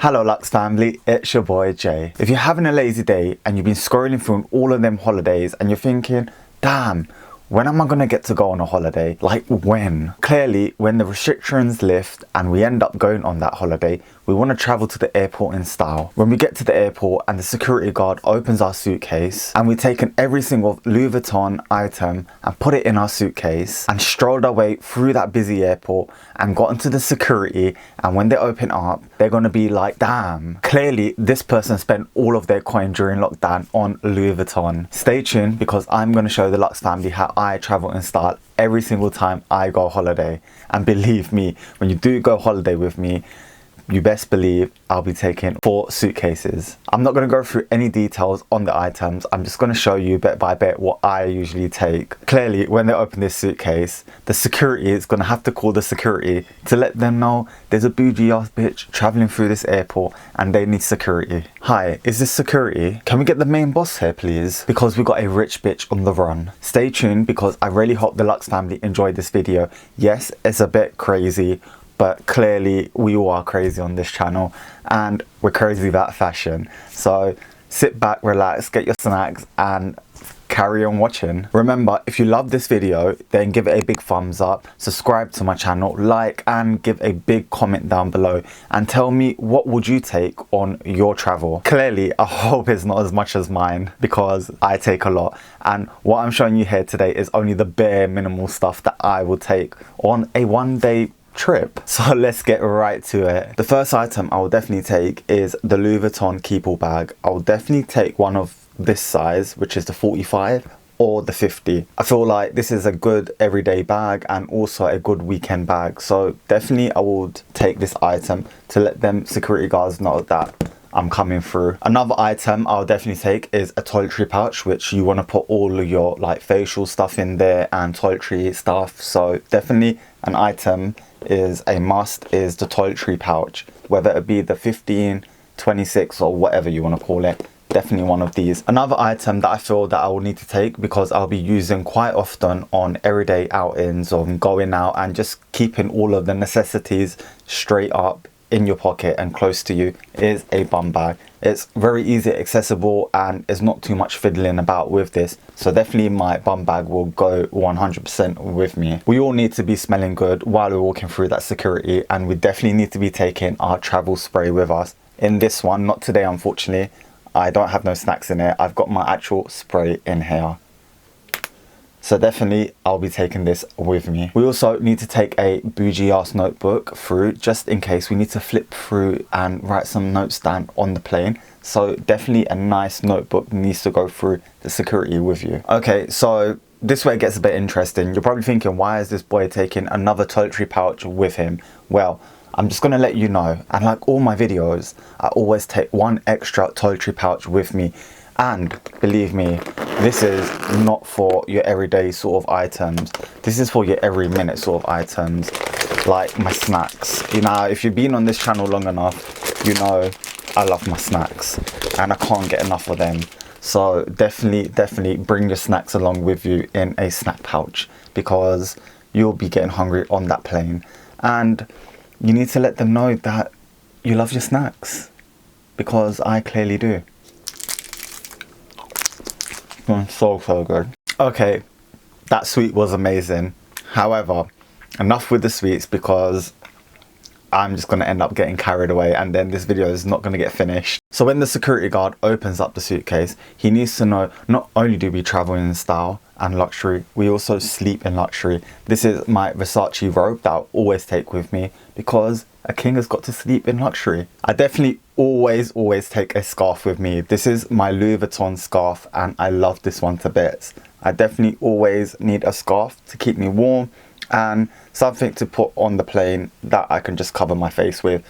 Hello Lux family, it's your boy Jay. If you're having a lazy day and you've been scrolling through all of them holidays and you're thinking, damn, when am I gonna get to go on a holiday? Like when? Clearly, when the restrictions lift and we end up going on that holiday, we want to travel to the airport in style. When we get to the airport and the security guard opens our suitcase and we've taken every single Louis Vuitton item and put it in our suitcase and strolled our way through that busy airport and got into the security, and when they open up, they're going to be like, damn, clearly this person spent all of their coin during lockdown on Louis Vuitton. Stay tuned because I'm going to show the Lux family how I travel in style every single time I go holiday. And believe me, when you do go holiday with me, you best believe I'll be taking 4 suitcases. I'm not going to go through any details on the items. I'm just going to show you bit by bit what I usually take. Clearly, when they open this suitcase, the security is going to have to call the security to let them know there's a bougie ass bitch traveling through this airport and they need security. Hi, is this security? Can we get the main boss here, please? Because we got a rich bitch on the run. Stay tuned because I really hope the Lux family enjoyed this video. Yes, it's a bit crazy, but clearly we all are crazy on this channel and we're crazy about fashion. So sit back, relax, get your snacks and carry on watching. Remember, if you love this video, then give it a big thumbs up, subscribe to my channel, like and give a big comment down below and tell me what would you take on your travel. Clearly, I hope it's not as much as mine because I take a lot, and what I'm showing you here today is only the bare minimal stuff that I will take on a one-day trip. So let's get right to it. The first item I will definitely take is the Louis Vuitton KEEPALL bag. I will definitely take one of this size, which is the 45 or the 50. I feel like this is a good everyday bag and also a good weekend bag. So definitely I would take this item to let them security guards know that I'm coming through. Another item I'll definitely take is a toiletry pouch, which you want to put all of your like facial stuff in there and toiletry stuff. So definitely an item is a must is the toiletry pouch, whether it be the 15, 26 or whatever you want to call it. Definitely one of these. Another item that I feel that I will need to take because I'll be using quite often on everyday outings or going out and just keeping all of the necessities straight up in your pocket and close to you is a bum bag. It's very easy accessible and there's not too much fiddling about with this, so definitely my bum bag will go 100% with me. We all need to be smelling good while we're walking through that security, and we definitely need to be taking our travel spray with us. In this one, not today unfortunately, I don't have no snacks in it. I've got my actual spray in here. So definitely I'll be taking this with me. We also need to take a bougie ass notebook through just in case we need to flip through and write some notes down on the plane. So definitely a nice notebook needs to go through the security with you. Okay, so this way it gets a bit interesting. You're probably thinking, why is this boy taking another toiletry pouch with him? Well, I'm just gonna let you know, and like all my videos, I always take one extra toiletry pouch with me. And believe me, this is not for your everyday sort of items. This is for your every minute sort of items, like my snacks. You know, if you've been on this channel long enough, you know I love my snacks and I can't get enough of them. So definitely bring your snacks along with you in a snack pouch because you'll be getting hungry on that plane. And you need to let them know that you love your snacks, because I clearly do. So good. Okay, that sweet was amazing. However, enough with the sweets because I'm just going to end up getting carried away and then this video is not going to get finished. So when the security guard opens up the suitcase, he needs to know not only do we travel in style and luxury, we also sleep in luxury. This is my Versace robe that I'll always take with me because a king has got to sleep in luxury. I definitely always take a scarf with me. This is my Louis Vuitton scarf and I love this one to bits. I definitely always need a scarf to keep me warm and something to put on the plane that I can just cover my face with.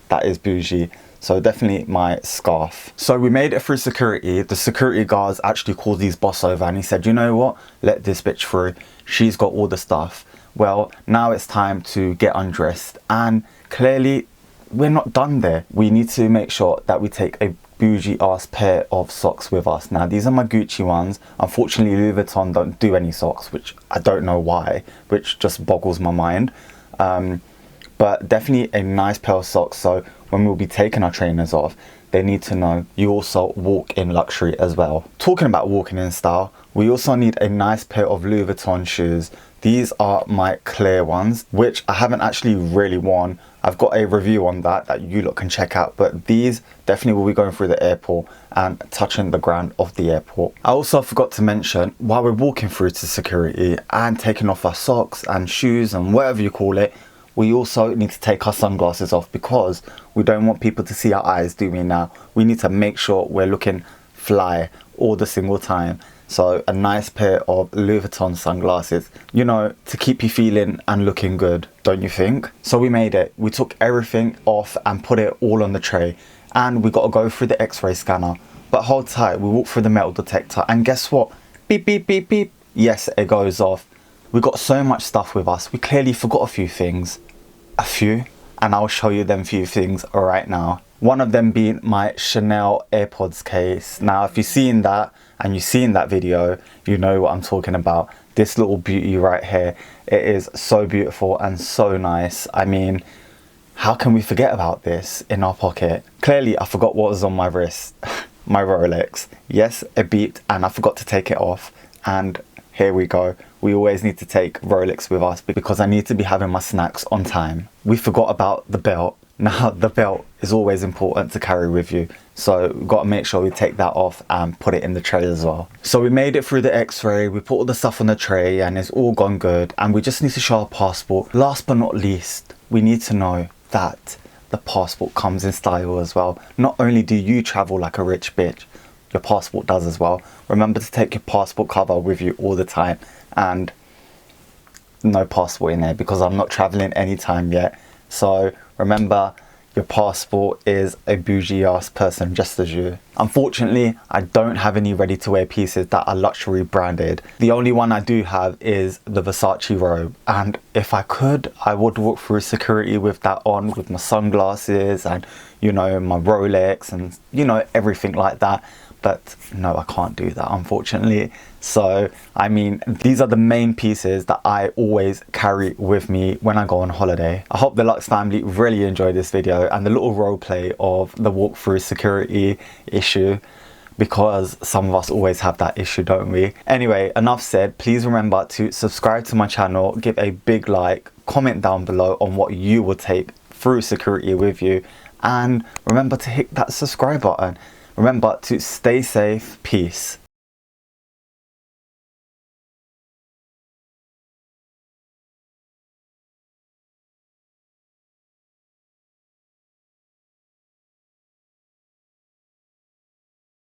That is bougie. So definitely my scarf. So we made it through security. The security guards actually called these boss over and he said, you know what, let this bitch through. She's got all the stuff. Well, now it's time to get undressed, and clearly we're not done there. We need to make sure that we take a bougie ass pair of socks with us. Now these are my Gucci ones. Unfortunately Louis Vuitton don't do any socks, which I don't know why, which just boggles my mind. But definitely a nice pair of socks. So when we'll be taking our trainers off, they need to know you also walk in luxury as well. Talking about walking in style, we also need a nice pair of Louis Vuitton shoes. These are my clear ones, which I haven't actually really worn. I've got a review on that you lot can check out, but these definitely will be going through the airport and touching the ground of the airport. I also forgot to mention, while we're walking through to security and taking off our socks and shoes and whatever you call it, we also need to take our sunglasses off because we don't want people to see our eyes, do we now? We need to make sure we're looking fly all the single time. So a nice pair of Louis Vuitton sunglasses, you know, to keep you feeling and looking good, don't you think? So we made it. We took everything off and put it all on the tray, and we got to go through the x-ray scanner. But hold tight, we walk through the metal detector, and guess what? Beep, beep, beep, beep. Yes, it goes off. We got so much stuff with us. We clearly forgot a few things. A few, and I'll show you them few things right now. One of them being my Chanel Airpods case. Now, if you've seen that and you've seen that video, you know what I'm talking about. This little beauty right here, it is so beautiful and so nice. I mean, how can we forget about this in our pocket? Clearly, I forgot what was on my wrist. My Rolex. Yes, it beeped and I forgot to take it off, and here we go. We always need to take Rolex with us because I need to be having my snacks on time. We forgot about the belt. Now, the belt is always important to carry with you, so we've got to make sure we take that off and put it in the tray as well. So we made it through the x-ray, we put all the stuff on the tray and it's all gone good, and we just need to show our passport. Last but not least, we need to know that the passport comes in style as well. Not only do you travel like a rich bitch, your passport does as well. Remember to take your passport cover with you all the time, and no passport in there because I'm not traveling anytime yet. So remember, your passport is a bougie ass person just as you. Unfortunately, I don't have any ready to wear pieces that are luxury branded. The only one I do have is the Versace Robe, and if I could, I would walk through security with that on, with my sunglasses and, you know, my Rolex and, you know, everything like that. But no, I can't do that, unfortunately. So, I mean, these are the main pieces that I always carry with me when I go on holiday. I hope the Lux family really enjoyed this video and the little role play of the walk through security issue, because some of us always have that issue, don't we? Anyway, enough said. Please remember to subscribe to my channel, give a big like, comment down below on what you will take through security with you, and remember to hit that subscribe button. Remember to stay safe. Peace.